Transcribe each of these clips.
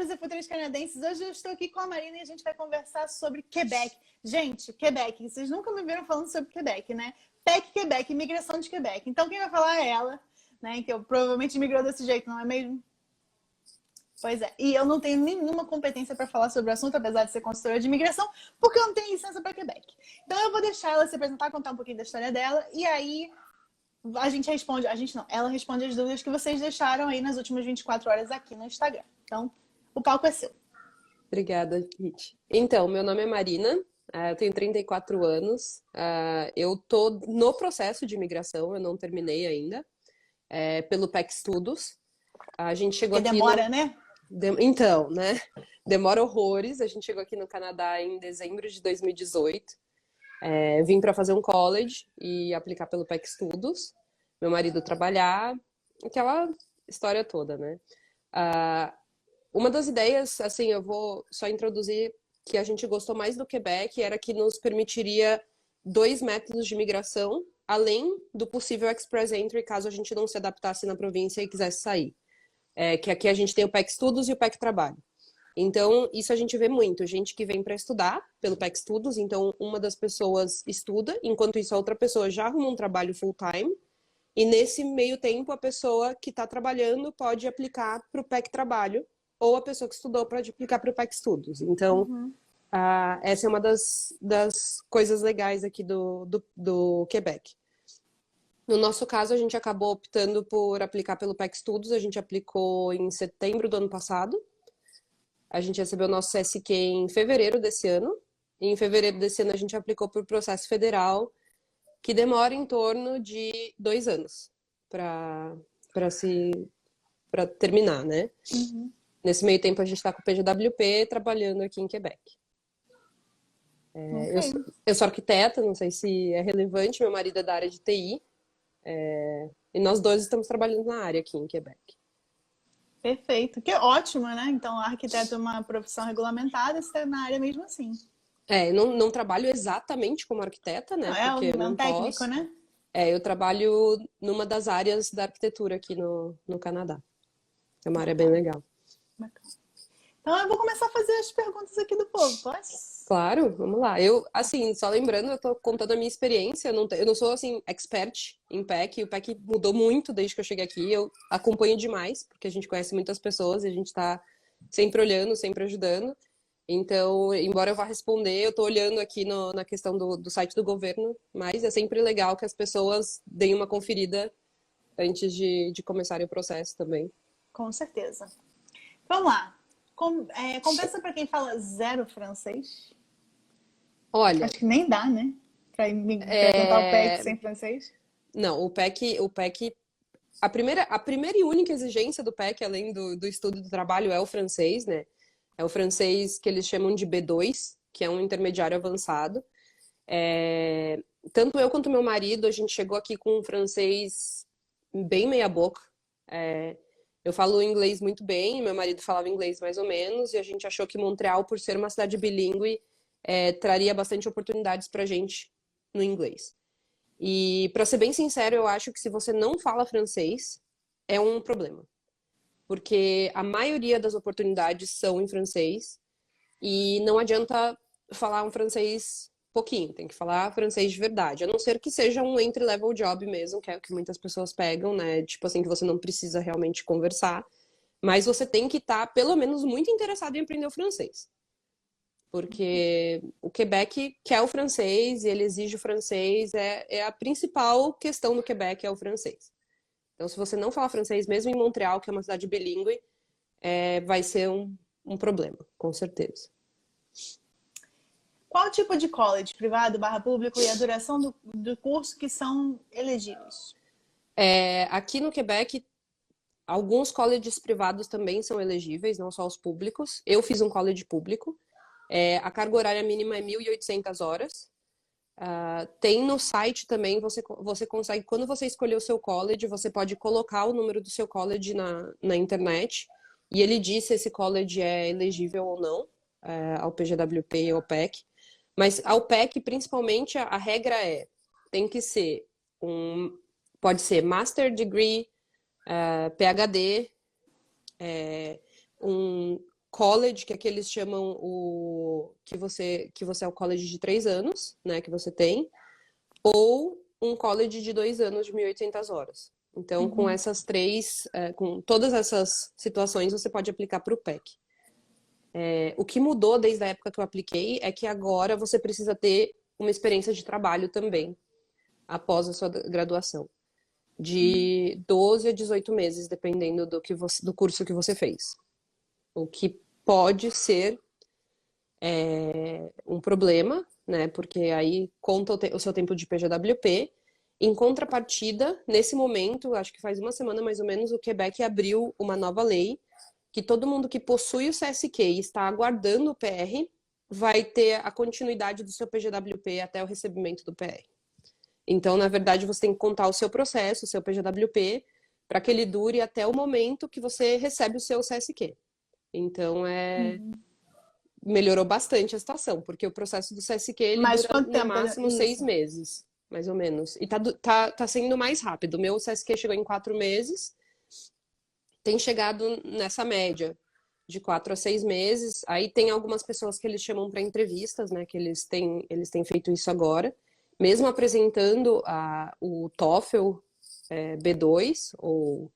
futuros e futuras canadenses. Hoje eu estou aqui com a Marina e a gente vai conversar sobre Quebec. Gente, Quebec, vocês nunca me viram falando sobre Quebec, né? PEC Quebec, imigração de Quebec. Então quem vai falar é ela, né? Que eu provavelmente migrou desse jeito, não é mesmo? Pois é. E eu não tenho nenhuma competência para falar sobre o assunto, apesar de ser consultora de imigração, porque eu não tenho licença para Quebec. Então eu vou deixar ela se apresentar, contar um pouquinho da história dela e aí a gente responde, a gente não, ela responde as dúvidas que vocês deixaram aí nas últimas 24 horas aqui no Instagram. Então, o palco é seu. Obrigada, Kit. Então, meu nome é Marina, eu tenho 34 anos, eu tô no processo de imigração, eu não terminei ainda, pelo PEC Estudos. A gente chegou Porque aqui demora, né? Então, né? Demora horrores. A gente chegou aqui no Canadá em dezembro de 2018. Vim para fazer um college e aplicar pelo PEC Estudos. Meu marido trabalhar, aquela história toda, né? Uma das ideias, assim, eu vou só introduzir que a gente gostou mais do Quebec era que nos permitiria 2 métodos de migração, além do possível Express Entry, caso a gente não se adaptasse na província e quisesse sair. Que aqui a gente tem o PEC Estudos e o PEC Trabalho. Então, isso a gente vê muito. Gente que vem para estudar pelo PEC Estudos, então uma das pessoas estuda, enquanto isso a outra pessoa já arruma um trabalho full-time, e nesse meio tempo a pessoa que está trabalhando pode aplicar para o PEC Trabalho, ou a pessoa que estudou pode aplicar para o PEC Estudos. Então, essa é uma das coisas legais aqui do Quebec. No nosso caso, a gente acabou optando por aplicar pelo PEC Estudos. A gente aplicou em setembro do ano passado. A gente recebeu o nosso CSQ em fevereiro desse ano. E em fevereiro desse ano, a gente aplicou por processo federal, que demora em torno de 2 anos para terminar, né? Nesse meio tempo, a gente está com o PGWP trabalhando aqui em Quebec. Eu sou arquiteta, não sei se é relevante. Meu marido é da área de TI. E nós dois estamos trabalhando na área aqui em Quebec. Perfeito. Que ótimo, né? Então, arquiteto é uma profissão regulamentada, você está na área mesmo assim. Não trabalho exatamente como arquiteta, né? Não, Porque eu é um não técnico, posso. né? Eu trabalho numa das áreas da arquitetura aqui no Canadá. É uma área bem legal. Bacana. Então, eu vou começar a fazer as perguntas aqui do povo, posso? Claro, vamos lá. Eu, assim, só lembrando, eu tô contando a minha experiência. Eu não sou, assim, expert em PEC. O PEC mudou muito desde que eu cheguei aqui. Eu acompanho demais, porque a gente conhece muitas pessoas e a gente tá sempre olhando, sempre ajudando. Então, embora eu vá responder, eu tô olhando aqui na questão do site do governo, mas é sempre legal que as pessoas deem uma conferida antes de começarem o processo também. Com certeza. Vamos lá. Compensa para quem fala zero francês? Olha, Acho que nem dá, né? Para tentar o PEC sem francês. não, o PEC, a primeira e única exigência do PEC, além do estudo do trabalho, é o francês, né? É o francês que eles chamam de B2, que é um intermediário avançado. Tanto eu quanto meu marido, a gente chegou aqui com um francês bem meia boca. Eu falo inglês muito bem, meu marido falava inglês mais ou menos, e a gente achou que Montreal, por ser uma cidade bilíngue, traria bastante oportunidades pra gente no inglês. E, para ser bem sincero, eu acho que se você não fala francês, é um problema. Porque a maioria das oportunidades são em francês e não adianta falar um francês pouquinho, tem que falar francês de verdade. A não ser que seja um entry-level job mesmo, que é o que muitas pessoas pegam, né? Tipo assim, que você não precisa realmente conversar. Mas você tem que estar, pelo menos, muito interessado em aprender o francês. Porque o Quebec quer o francês e ele exige o francês. É a principal questão do Quebec, é o francês. Então, se você não falar francês, mesmo em Montreal, que é uma cidade bilíngue, vai ser um problema, com certeza. Qual tipo de college, privado, barra público, e a duração do curso que são elegíveis? Aqui no Quebec, alguns colleges privados também são elegíveis, não só os públicos. Eu fiz um college público. A carga horária mínima é 1.800 horas. Tem no site também, você consegue, quando você escolher o seu college, você pode colocar o número do seu college na internet e ele diz se esse college é elegível ou não ao PGWP e ao PEC. Mas ao PEC, principalmente, a regra tem que ser pode ser Master Degree, PhD, college, que aqui eles chamam que você é o college de 3 anos, né, que você tem, ou um college de 2 anos de 1.800 horas. Então, com essas três, com todas essas situações, você pode aplicar para o PEC. O que mudou desde a época que eu apliquei é que agora você precisa ter uma experiência de trabalho também, após a sua graduação. De 12 a 18 meses, dependendo do curso que você fez. O que pode ser um problema, né? Porque aí conta o seu tempo de PGWP. Em contrapartida, nesse momento, acho que faz uma semana mais ou menos, o Quebec abriu uma nova lei que todo mundo que possui o CSQ e está aguardando o PR vai ter a continuidade do seu PGWP até o recebimento do PR. Então, na verdade, você tem que contar o seu processo, o seu PGWP, para que ele dure até o momento que você recebe o seu CSQ. Então, melhorou bastante a situação, porque o processo do CSQ ele Mas dura quanto no tempo? máximo 6 Isso. meses, mais ou menos. E tá sendo mais rápido. O meu CSQ chegou em 4 meses, tem chegado nessa média de 4 a 6 meses. Aí tem algumas pessoas que eles chamam para entrevistas, né? Que eles têm feito isso agora. Mesmo apresentando o TOEFL B2 ou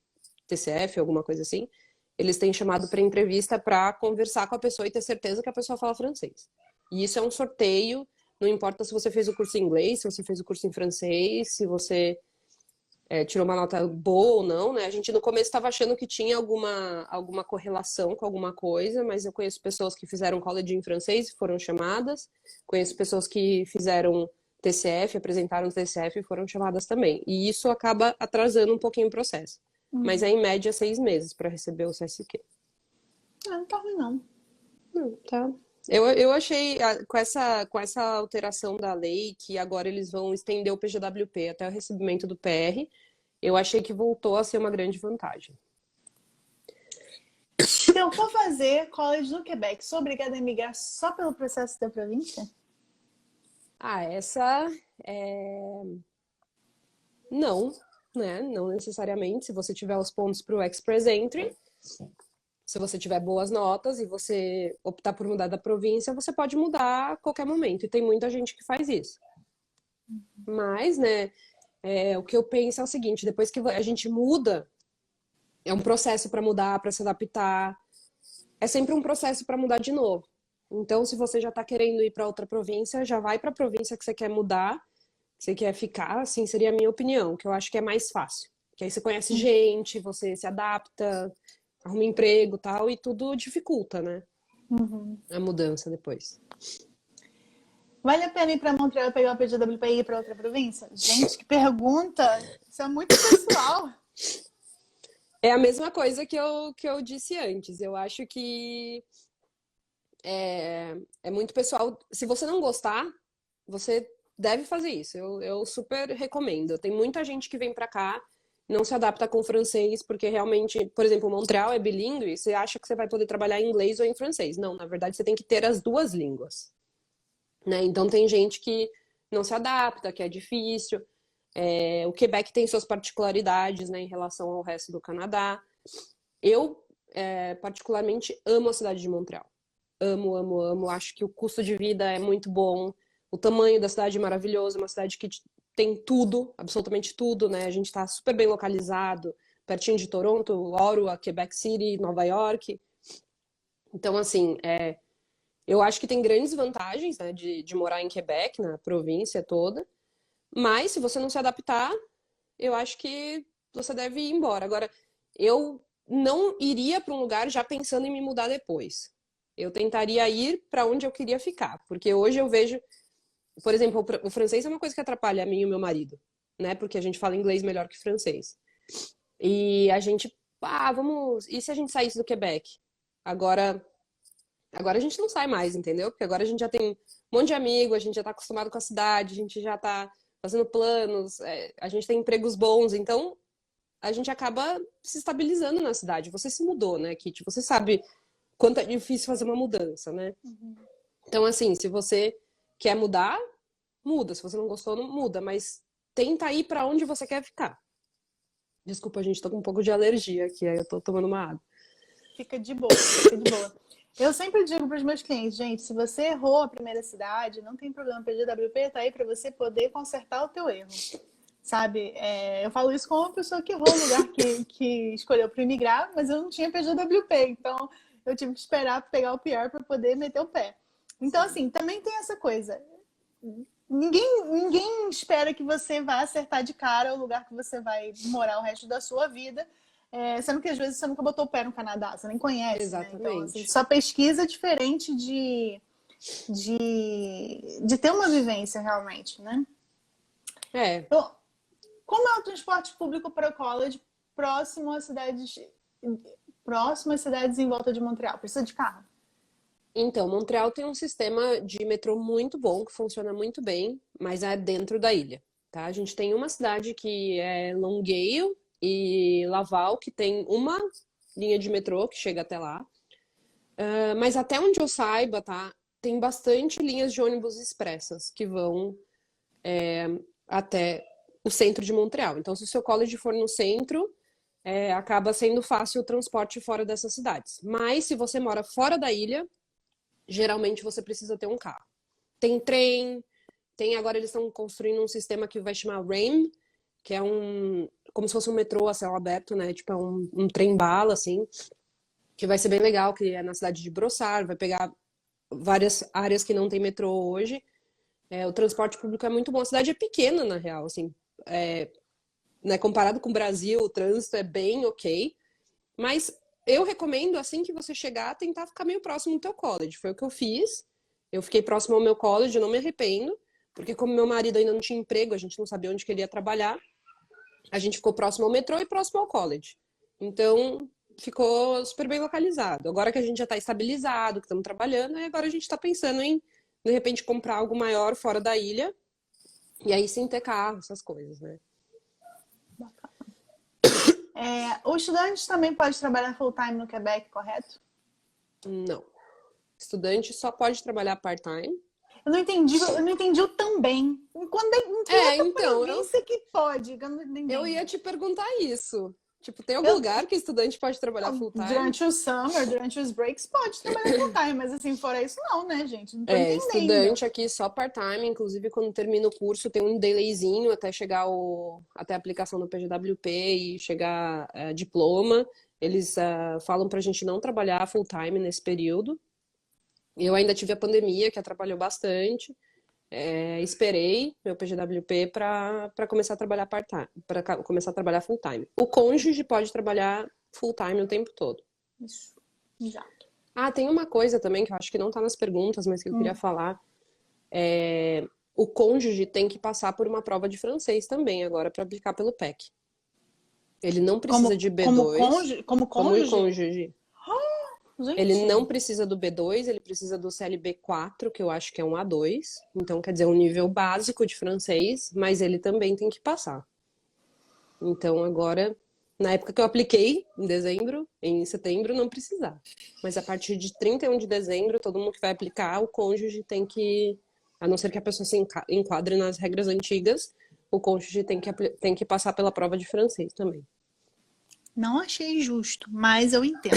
TCF, alguma coisa assim, eles têm chamado para entrevista para conversar com a pessoa e ter certeza que a pessoa fala francês. E isso é um sorteio, não importa se você fez o curso em inglês, se você fez o curso em francês, se você tirou uma nota boa ou não, né? A gente no começo estava achando que tinha alguma correlação com alguma coisa, mas eu conheço pessoas que fizeram college em francês e foram chamadas, conheço pessoas que fizeram TCF, apresentaram TCF e foram chamadas também. E isso acaba atrasando um pouquinho o processo. Mas é em média 6 meses para receber o CSQ. Não tá ruim, não. Não, tá. Eu achei, com essa alteração da lei, que agora eles vão estender o PGWP até o recebimento do PR, eu achei que voltou a ser uma grande vantagem. Se eu for fazer college no Quebec, sou obrigada a migrar só pelo processo da província? Essa não, né? Não necessariamente. Se você tiver os pontos para o Express Entry, se você tiver boas notas e você optar por mudar da província, você pode mudar a qualquer momento. E tem muita gente que faz isso. Mas, né, o que eu penso é o seguinte: depois que a gente muda, é um processo para mudar, para se adaptar. É sempre um processo para mudar de novo. Então, se você já está querendo ir para outra província, já vai para a província que você quer mudar, que você quer ficar, assim, seria a minha opinião, que eu acho que é mais fácil. Que aí você conhece gente, você se adapta, arruma emprego e tal, e tudo dificulta, né? A mudança depois. Vale a pena ir para Montreal e pegar o PGWP e ir para outra província? Gente, que pergunta! Isso é muito pessoal. É a mesma coisa que eu disse antes. Eu acho que é muito pessoal. Se você não gostar, você deve fazer isso. Eu super recomendo. Tem muita gente que vem pra cá, não se adapta com o francês, porque realmente, por exemplo, Montreal é bilíngue, você acha que você vai poder trabalhar em inglês ou em francês. Não, na verdade, você tem que ter as duas línguas. Né? Então, tem gente que não se adapta, que é difícil. O Quebec tem suas particularidades, né, em relação ao resto do Canadá. Eu, particularmente, amo a cidade de Montreal. Amo, amo, amo. Acho que o custo de vida é muito bom. O tamanho da cidade é maravilhoso. Uma cidade que tem tudo, absolutamente tudo, né? A gente está super bem localizado, pertinho de Toronto, Ottawa, Quebec City, Nova York. Então, assim, eu acho que tem grandes vantagens, né, de morar em Quebec, na província toda. Mas, se você não se adaptar, eu acho que você deve ir embora. Agora, eu não iria para um lugar já pensando em me mudar depois. Eu tentaria ir para onde eu queria ficar. Porque hoje eu vejo, por exemplo, o francês é uma coisa que atrapalha a mim e o meu marido, né? Porque a gente fala inglês melhor que francês. E a gente, vamos. E se a gente saísse do Quebec? Agora a gente não sai mais, entendeu? Porque agora a gente já tem um monte de amigo, a gente já tá acostumado com a cidade, a gente já tá fazendo planos, a gente tem empregos bons, então a gente acaba se estabilizando na cidade. Você se mudou, né, Kitty? Você sabe quanto é difícil fazer uma mudança, né? Então, assim, se você quer mudar, muda. Se você não gostou, não muda. Mas tenta ir pra onde você quer ficar. Desculpa, a gente, tô com um pouco de alergia aqui, aí eu tô tomando uma água. Fica de boa, fica de boa. Eu sempre digo para os meus clientes, gente, se você errou a primeira cidade, não tem problema, o PGWP está aí para você poder consertar o teu erro, sabe? Eu falo isso como uma pessoa que errou o lugar que escolheu para imigrar, mas eu não tinha PGWP, então eu tive que esperar pegar o pior para poder meter o pé. Então, assim, também tem essa coisa. Ninguém espera que você vá acertar de cara o lugar que você vai morar o resto da sua vida. Sendo que às vezes você nunca botou o pé no Canadá, você nem conhece, né? Então, assim, Exatamente. sua pesquisa é diferente de ter uma vivência realmente, né? É, Então, como é o transporte público para o college próximo às cidades em volta de Montreal? Precisa de carro? então, Montreal tem um sistema de metrô muito bom, que funciona muito bem, mas é dentro da ilha, tá? A gente tem uma cidade que é Longueuil e Laval, que tem uma linha de metrô que chega até lá. Mas até onde eu saiba, tá? Tem bastante linhas de ônibus expressas que vão até o centro de Montreal. Então, se o seu college for no centro, acaba sendo fácil o transporte fora dessas cidades. Mas se você mora fora da ilha, geralmente você precisa ter um carro. Tem trem, agora eles estão construindo um sistema que vai chamar REM, que é como se fosse um metrô a céu aberto, né? Tipo, é um trem-bala, assim, que vai ser bem legal, que é na cidade de Brossard, vai pegar várias áreas que não tem metrô hoje. O transporte público é muito bom. A cidade é pequena, na real, assim, né? Comparado com o Brasil, o trânsito é bem ok, mas eu recomendo, assim que você chegar, tentar ficar meio próximo do teu college. Foi o que eu fiz. Eu fiquei próximo ao meu college, eu não me arrependo, porque como meu marido ainda não tinha emprego, a gente não sabia onde que ele ia trabalhar, a gente ficou próximo ao metrô e próximo ao college. Então, ficou super bem localizado. Agora que a gente já está estabilizado, que estamos trabalhando, agora a gente está pensando em, de repente, comprar algo maior fora da ilha, e aí sim ter carro, essas coisas, né? O estudante também pode trabalhar full-time no Quebec, correto? Não. Estudante só pode trabalhar part-time. Eu não entendi o também. Em que outra Então, província que pode? Eu não tô eu ia entendendo. te perguntar isso. Tipo, tem algum Eu, lugar que estudante pode trabalhar full-time? durante o summer, durante os breaks, pode trabalhar full-time, mas assim, fora isso, não, né, gente? Não tô entendendo. Estudante aqui só part-time, inclusive quando termina o curso tem um delayzinho até chegar até a aplicação do PGWP e chegar diploma. Eles falam pra gente não trabalhar full-time nesse período. Eu ainda tive a pandemia, que atrapalhou bastante. Esperei meu PGWP para começar a trabalhar part-time, para começar a trabalhar full-time. O cônjuge pode trabalhar full-time o tempo todo. Isso, exato. Tem uma coisa também que eu acho que não tá nas perguntas, mas que eu queria falar. O cônjuge tem que passar por uma prova de francês também agora para aplicar pelo PEC. Ele não precisa de B2, Como como o cônjuge? cônjuge. Ele Gente, não precisa do B2, ele precisa do CLB4, que eu acho que é um A2. Então, quer dizer, um nível básico de francês, mas ele também tem que passar. Então, agora, na época que eu apliquei, em setembro, não precisava. Mas a partir de 31 de dezembro, todo mundo que vai aplicar, o cônjuge tem que, a não ser que a pessoa se enquadre nas regras antigas, o cônjuge tem que passar pela prova de francês também. não achei justo, mas eu entendo.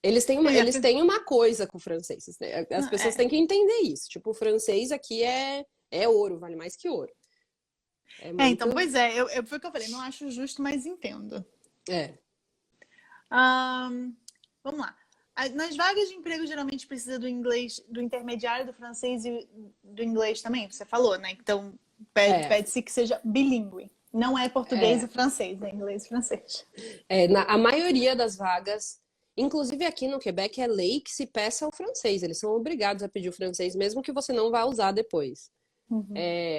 Eles têm uma coisa com o francês, né? As pessoas têm que entender isso. Tipo, o francês aqui é ouro, vale mais que ouro. Então, pois é, foi o que eu falei, não acho justo, mas entendo. É. Vamos lá. Nas vagas de emprego, geralmente precisa do inglês, do intermediário, do francês e do inglês também, você falou, né? Então, pede-se que seja bilíngue. Não é português e francês, é inglês e francês. A maioria das vagas, inclusive aqui no Quebec, é lei que se peça o francês. Eles são obrigados a pedir o francês, mesmo que você não vá usar depois.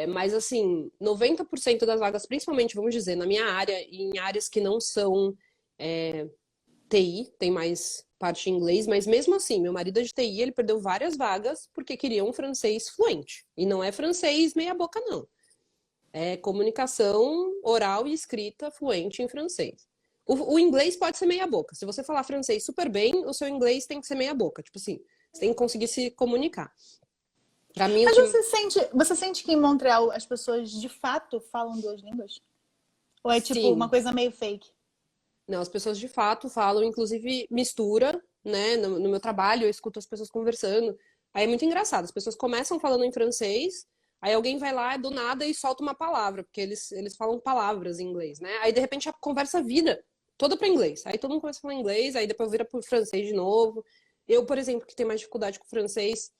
Mas, assim, 90% das vagas, principalmente, vamos dizer, na minha área, e em áreas que não são TI, tem mais parte em inglês, mas mesmo assim, meu marido é de TI, ele perdeu várias vagas porque queria um francês fluente. E não é francês meia boca, não. É comunicação oral e escrita fluente em francês. O inglês pode ser meia boca. Se você falar francês super bem, o seu inglês tem que ser meia boca. Tipo assim, você tem que conseguir se comunicar. Pra mim, Mas você sente que em Montreal as pessoas de fato falam duas línguas? Ou é tipo uma Sim. coisa meio fake? Não, as pessoas de fato falam, inclusive mistura. né? No meu trabalho, eu escuto as pessoas conversando. Aí é muito engraçado. As pessoas começam falando em francês, aí alguém vai lá do nada e solta uma palavra, porque eles falam palavras em inglês, né? Aí de repente a conversa vira toda para inglês. Aí todo mundo começa a falar inglês, aí depois vira para francês de novo. Eu, por exemplo, que tenho mais dificuldade com francês,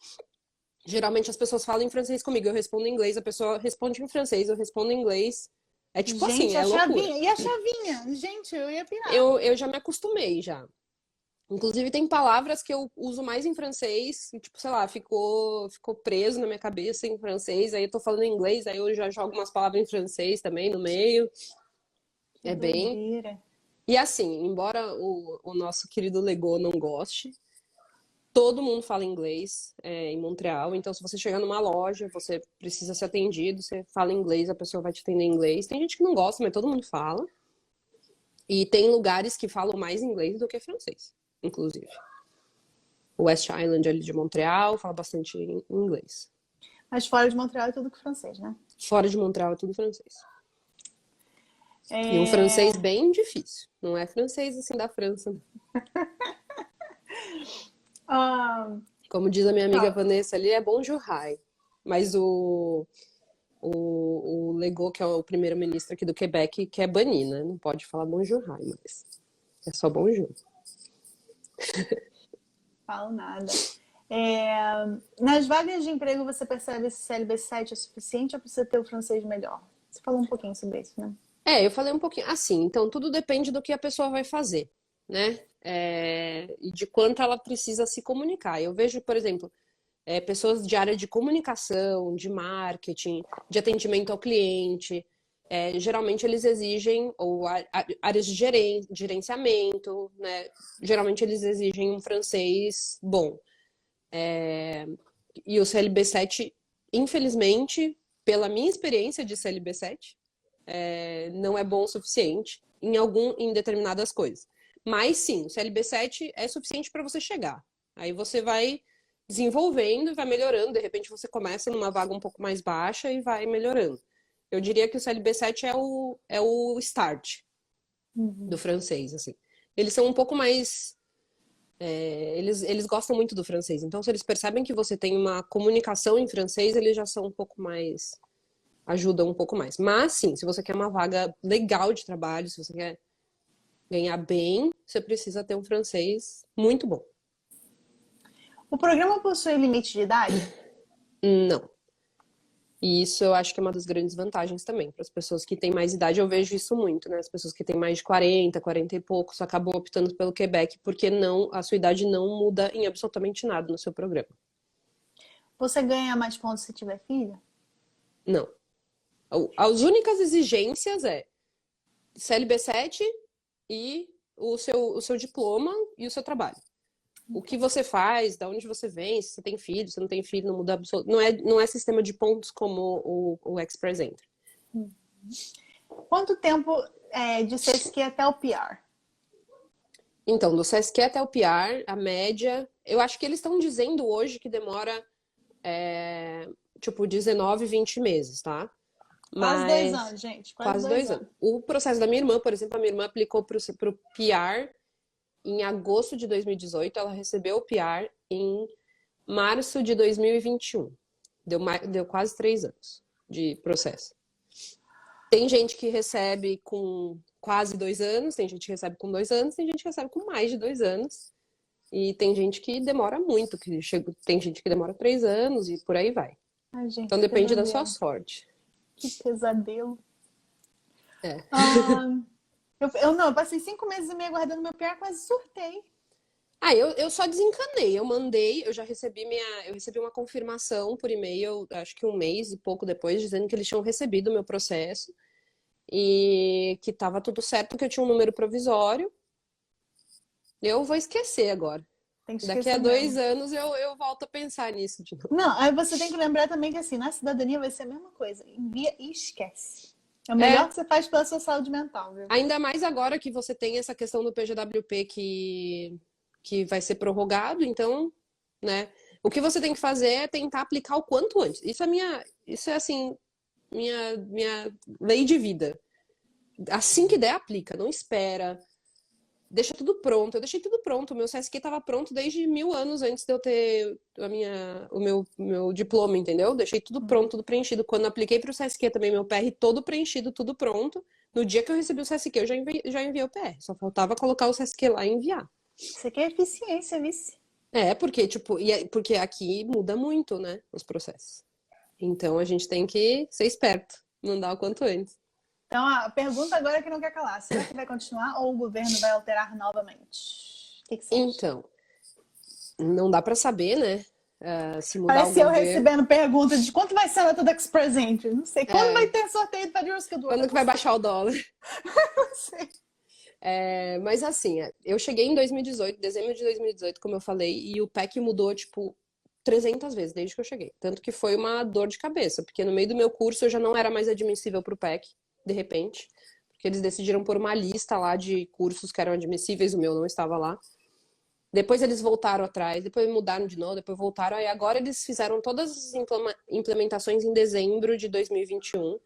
geralmente as pessoas falam em francês comigo, eu respondo em inglês, a pessoa responde em francês, eu respondo em inglês. É tipo assim, Gente, a é loucura. chavinha. E a chavinha? Gente, eu ia pirar. Eu já me acostumei já. Inclusive, tem palavras que eu uso mais em francês, e, tipo, sei lá, ficou preso na minha cabeça em francês, aí eu tô falando em inglês, aí eu já jogo umas palavras em francês também no meio. Que É bem. doideira. E assim, embora o nosso querido Lego não goste, todo mundo fala inglês em Montreal, então se você chegar numa loja, você precisa ser atendido, você fala inglês, a pessoa vai te atender em inglês. Tem gente que não gosta, mas todo mundo fala. E tem lugares que falam mais inglês do que francês, inclusive. O West Island ali de Montreal fala bastante em inglês. Mas fora de Montreal é tudo com francês, né? Fora de Montreal é tudo francês. E um É... francês bem difícil. Não é francês assim da França. ah, Como diz a minha amiga tá. Vanessa ali, é bonjour. Mas o Legault, que é o primeiro-ministro aqui do Quebec, quer banir, né? Não pode falar bonjour, mas é só bonjour. Falo nada. É, nas vagas de emprego, você percebe se CLB7 é suficiente ou precisa ter o francês melhor? Você falou um pouquinho sobre isso, né? Eu falei um pouquinho assim, então tudo depende do que a pessoa vai fazer, né? E de quanto ela precisa se comunicar. Eu vejo, por exemplo, pessoas de área de comunicação, de marketing, de atendimento ao cliente. Geralmente eles exigem, ou áreas de gerenciamento, né? Geralmente eles exigem um francês bom. E o CLB7, infelizmente, pela minha experiência de CLB7, não é bom o suficiente em determinadas coisas. Mas sim, o CLB7 é suficiente para você chegar. Aí você vai desenvolvendo e vai melhorando. De repente você começa numa vaga um pouco mais baixa e vai melhorando. Eu diria que o CLB7 é o start do francês, assim. Eles são um pouco mais. Eles gostam muito do francês. Então, se eles percebem que você tem uma comunicação em francês, eles já são um pouco mais. Ajudam um pouco mais. Mas, sim, se você quer uma vaga legal de trabalho, se você quer ganhar bem, você precisa ter um francês muito bom. O programa possui limite de idade? Não. E isso eu acho que é uma das grandes vantagens também. Para as pessoas que têm mais idade, eu vejo isso muito, né? As pessoas que têm mais de 40, 40 e poucos acabam optando pelo Quebec porque a sua idade não muda em absolutamente nada no seu programa. Você ganha mais pontos se tiver filho? Não. As únicas exigências é CLB7 e o seu diploma e o seu trabalho. O que você faz, da onde você vem, se você tem filho, se não tem filho, não muda absolutamente. Não é sistema de pontos como o Express Entry. Quanto tempo de CSQ até o PR? Então, do CSQ até o PR, a média, eu acho que eles estão dizendo hoje que demora tipo 19, 20 meses, tá? Quase 2 anos, gente. Quase 2 anos. O processo da minha irmã, por exemplo, a minha irmã aplicou para o PR em agosto de 2018, ela recebeu o PR em março de 2021. Deu quase 3 anos de processo. Tem gente que recebe com quase 2 anos, tem gente que recebe com 2 anos, tem gente que recebe com mais de 2 anos. E tem gente que demora muito, tem gente que demora 3 anos e por aí vai. Ai, gente, Então depende da sua sorte. Que pesadelo. É. Eu passei 5 meses e meio aguardando meu PR, quase surtei. Eu só desencanei. Eu já recebi eu recebi uma confirmação por e-mail, acho que um mês e pouco depois, dizendo que eles tinham recebido o meu processo e que estava tudo certo, que eu tinha um número provisório. Eu vou esquecer agora. Tem que Daqui esquecer a 2 mesmo. anos eu volto a pensar nisso de novo. Não, aí você tem que lembrar também que assim, na cidadania vai ser a mesma coisa. Envia e esquece. É o melhor que você faz pela sua saúde mental, viu? Ainda mais agora que você tem essa questão do PGWP que vai ser prorrogado, então, né? O que você tem que fazer é tentar aplicar o quanto antes. Isso é assim, minha lei de vida. Assim que der, aplica, não espera. deixa tudo pronto. Eu deixei tudo pronto. O meu CSQ estava pronto desde 1000 anos antes de eu ter o meu diploma, entendeu? Deixei tudo pronto, tudo preenchido. Quando eu apliquei para o CSQ também, meu PR todo preenchido, tudo pronto. No dia que eu recebi o CSQ, eu já enviei o PR. Só faltava colocar o CSQ lá e enviar. Isso aqui é eficiência, vice. Porque, tipo, porque aqui muda muito, né, os processos. Então a gente tem que ser esperto, mandar o quanto antes. Então, a pergunta agora é que não quer calar. Será que vai continuar ou o governo vai alterar novamente? O que você acha? Então, não dá para saber, né? Se mudar o Parece eu governo. recebendo perguntas de quanto vai ser a nota do Express Entry. Não sei. Quando vai É, ter sorteio do Federal Skilled quando Worker? que vai baixar o dólar? Não sei. Mas assim, eu cheguei em 2018, dezembro de 2018, como eu falei, e o PEC mudou, tipo, 300 vezes desde que eu cheguei. Tanto que foi uma dor de cabeça, porque no meio do meu curso eu já não era mais admissível para o PEC, de repente, porque eles decidiram pôr uma lista lá de cursos que eram admissíveis, o meu não estava lá. Depois eles voltaram atrás, depois mudaram de novo, depois voltaram, aí agora eles fizeram todas as implementações em dezembro de 2021,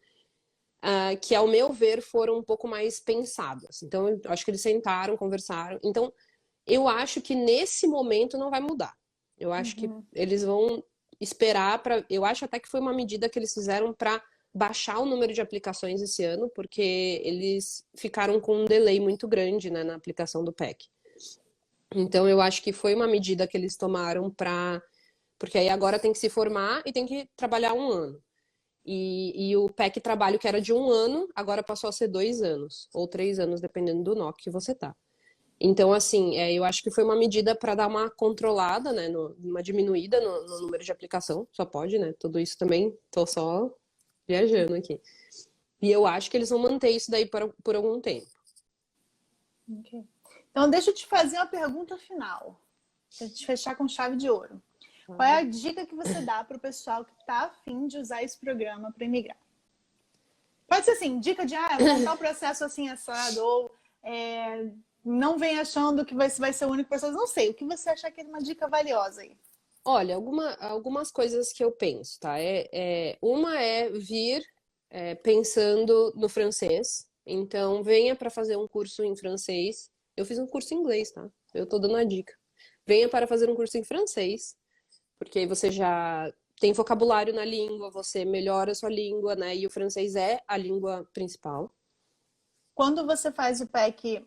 que, ao meu ver, foram um pouco mais pensadas. Então, eu acho que eles sentaram, conversaram. Então, eu acho que nesse momento não vai mudar. Eu acho que eles vão esperar para. Eu acho até que foi uma medida que eles fizeram para baixar o número de aplicações esse ano, porque eles ficaram com um delay muito grande, né, na aplicação do PEC. Então, eu acho que foi uma medida que eles tomaram para. Porque aí agora tem que se formar e tem que trabalhar um ano. E o PEC trabalho, que era de 1 ano, agora passou a ser 2 anos, ou 3 anos, dependendo do NOC que você tá. Então, assim, eu acho que foi uma medida para dar uma controlada, né, uma diminuída no número de aplicação, só pode, né? Tudo isso também, tô só viajando aqui. E eu acho que eles vão manter isso daí por algum tempo. Okay. Então, deixa eu te fazer uma pergunta final, para te fechar com chave de ouro. Qual é a dica que você dá para o pessoal que está afim de usar esse programa para imigrar? Pode ser assim, dica de montar o processo assim assado, ou não vem achando que vai ser o único processo. Não sei, o que você acha que é uma dica valiosa aí? Olha, algumas coisas que eu penso, tá? Uma é vir pensando no francês. Então, venha para fazer um curso em francês. Eu fiz um curso em inglês, tá? Eu tô dando a dica. Venha para fazer um curso em francês, porque aí você já tem vocabulário na língua, você melhora a sua língua, né? E o francês é a língua principal. Quando você faz o PEC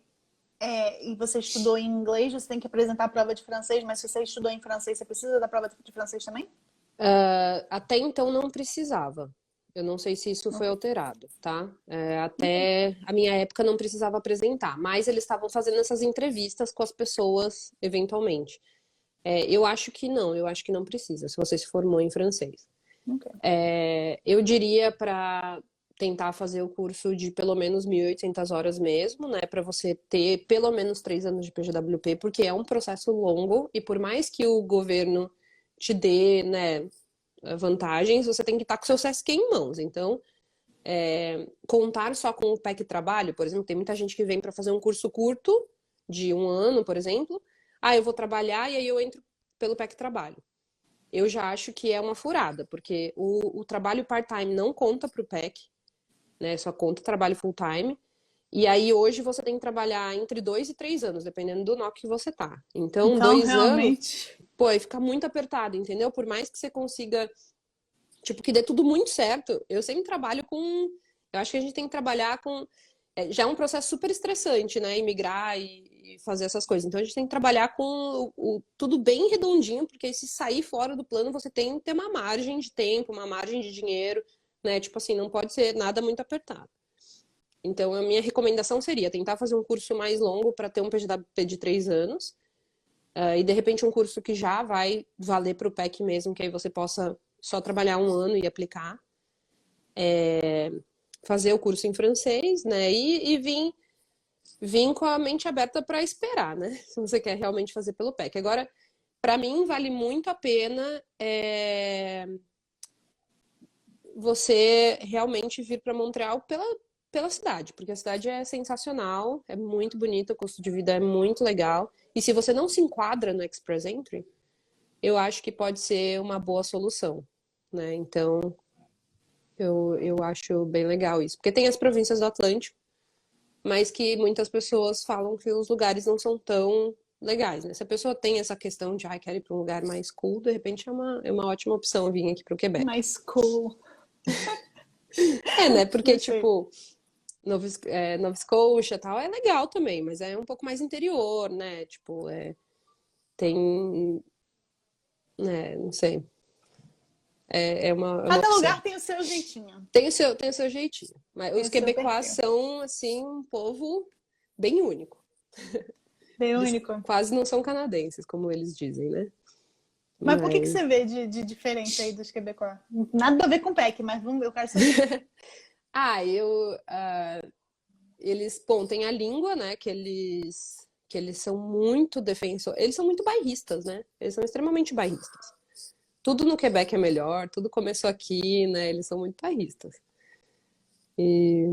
e você estudou em inglês, você tem que apresentar a prova de francês, mas se você estudou em francês, você precisa da prova de francês também? Até então não precisava. Eu não sei se isso foi Ok. alterado, tá? Até a minha época não precisava apresentar, mas eles estavam fazendo essas entrevistas com as pessoas, eventualmente. Eu acho que não, eu acho que não precisa, se você se formou em francês. Ok. Eu diria para tentar fazer o curso de pelo menos 1.800 horas mesmo, né? Para você ter pelo menos 3 anos de PGWP, porque é um processo longo e por mais que o governo te dê, né, vantagens, você tem que estar com o seu CSQ em mãos. Então, contar só com o PEC Trabalho, por exemplo, tem muita gente que vem para fazer um curso curto, de 1 ano, por exemplo. Eu vou trabalhar e aí eu entro pelo PEC Trabalho. Eu já acho que é uma furada, porque o trabalho part-time não conta para o PEC, né? Só conta trabalho full-time. E aí hoje você tem que trabalhar entre 2 e 3 anos, dependendo do NOC que você tá. Então, Então, 2 anos, realmente. pô, aí fica muito apertado, entendeu? Por mais que você consiga, tipo, que dê tudo muito certo, eu sempre trabalho com. Eu acho que a gente tem que trabalhar com. Já é um processo super estressante, né? Imigrar e fazer essas coisas. Então a gente tem que trabalhar com tudo bem redondinho, porque se sair fora do plano, você tem que ter uma margem de tempo, uma margem de dinheiro, né? Tipo assim, não pode ser nada muito apertado. Então a minha recomendação seria tentar fazer um curso mais longo para ter um PGWP de 3 anos. E de repente um curso que já vai valer para o PEC mesmo, que aí você possa só trabalhar 1 ano e aplicar. Fazer o curso em francês, né? E vir com a mente aberta para esperar, né? Se você quer realmente fazer pelo PEC. Agora, para mim, vale muito a pena você realmente vir para Montreal pela cidade, porque a cidade é sensacional, é muito bonita, o custo de vida é muito legal. E se você não se enquadra no Express Entry, eu acho que pode ser uma boa solução, né? Então, eu acho bem legal isso. Porque tem as províncias do Atlântico, mas que muitas pessoas falam que os lugares não são tão legais, né? Se a pessoa tem essa questão de, quero ir para um lugar mais cool, de repente é uma ótima opção vir aqui para o Quebec. Mais cool. Né? Porque, Gostei. tipo, Nova Scotia e tal é legal também, mas é um pouco mais interior, né? Tipo, tem, não sei. É uma Cada opção. lugar tem o seu jeitinho. Tem o seu jeitinho. Mas Tem os o seu quebecois perfil. são, assim, um povo bem único. Bem Eles único. quase não são canadenses, como eles dizem, né? Mas por que Mas... você vê de diferente aí dos quebecois? Nada a ver com PEC, mas eu quero saber. Eles, bom, tem a língua, né? Que eles são muito defensores. Eles são muito bairristas, né? Eles são extremamente bairristas. Tudo no Quebec é melhor, tudo começou aqui, né? Eles são muito bairristas. E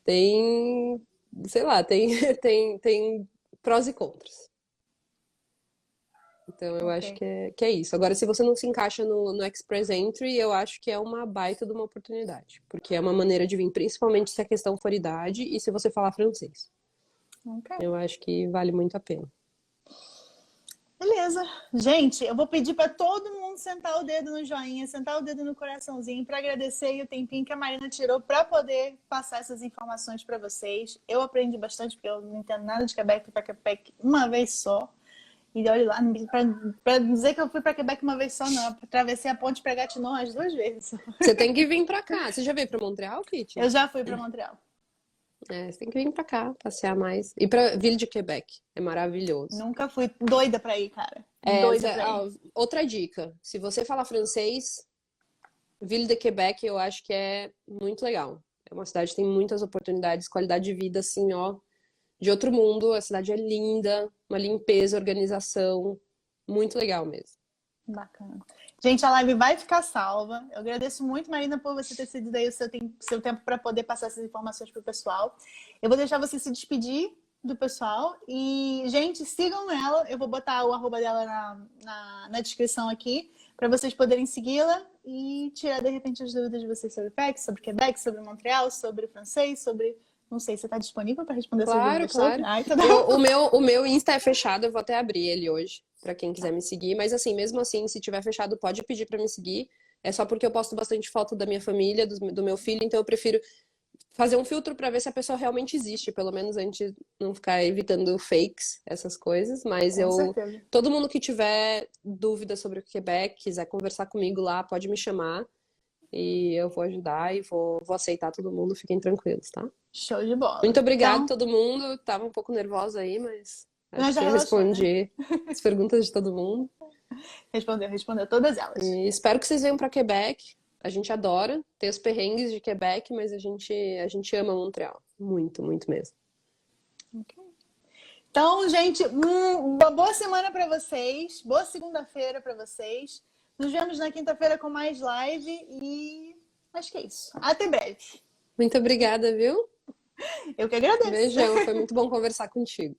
tem, sei lá, tem prós e contras. Então eu acho Ok. que é isso. Agora, se você não se encaixa no Express Entry, eu acho que é uma baita de uma oportunidade. Porque é uma maneira de vir, principalmente se a questão for idade e se você falar francês. Ok. Eu acho que vale muito a pena. Beleza. Gente, eu vou pedir para todo mundo sentar o dedo no joinha, sentar o dedo no coraçãozinho para agradecer aí o tempinho que a Marina tirou para poder passar essas informações para vocês. Eu aprendi bastante, porque eu não entendo nada de Quebec, fui para Quebec uma vez só. E olha lá, para dizer que eu fui para Quebec uma vez só, não. Atravessei a ponte para Gatineau as 2 vezes. Você tem que vir pra cá. Você já veio pra Montreal, Kitty? Eu já fui para Montreal. Você tem que vir pra cá, passear mais. E pra Ville de Quebec. É maravilhoso. Nunca fui. Doida para ir, cara. Doida para ir. Outra dica. Se você falar francês, Ville de Quebec eu acho que é muito legal. É uma cidade que tem muitas oportunidades, qualidade de vida, assim, ó, de outro mundo. A cidade é linda, uma limpeza, organização. Muito legal mesmo. Bacana. Gente, a live vai ficar salva. Eu agradeço muito, Marina, por você ter cedido aí o seu tempo para poder passar essas informações para o pessoal. Eu vou deixar você se despedir do pessoal. E, gente, sigam ela. Eu vou botar o arroba dela na descrição aqui para vocês poderem segui-la e tirar, de repente, as dúvidas de vocês sobre PEC, sobre Quebec, sobre Montreal, sobre francês, sobre... Não sei, você está disponível para responder essas Claro, dúvidas claro. todas? Então tá. O meu Insta é fechado, eu vou até abrir ele hoje, pra quem quiser me seguir. Mas assim, mesmo assim, se tiver fechado, pode pedir pra me seguir. É só porque eu posto bastante foto da minha família, do meu filho, então eu prefiro fazer um filtro pra ver se a pessoa realmente existe, pelo menos antes de não ficar evitando fakes, essas coisas. Mas Com certeza. todo mundo que tiver dúvida sobre o Quebec, quiser conversar comigo lá, pode me chamar. E eu vou ajudar e vou aceitar todo mundo, fiquem tranquilos, tá? Show de bola. Muito obrigada a Então, todo mundo. Tava um pouco nervosa aí, mas acho já que eu relaxou, né? respondi as perguntas de todo mundo. Respondeu todas elas. E espero que vocês venham para Quebec. A gente adora ter os perrengues de Quebec, mas a gente ama Montreal. Muito, muito mesmo. Okay. Então, gente, uma boa semana para vocês. Boa segunda-feira para vocês. Nos vemos na quinta-feira com mais live e acho que é isso. Até breve. Muito obrigada, viu? Eu que agradeço. Beijão, foi muito bom conversar contigo.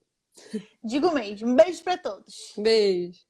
Digo mesmo. Um beijo para todos. Beijo.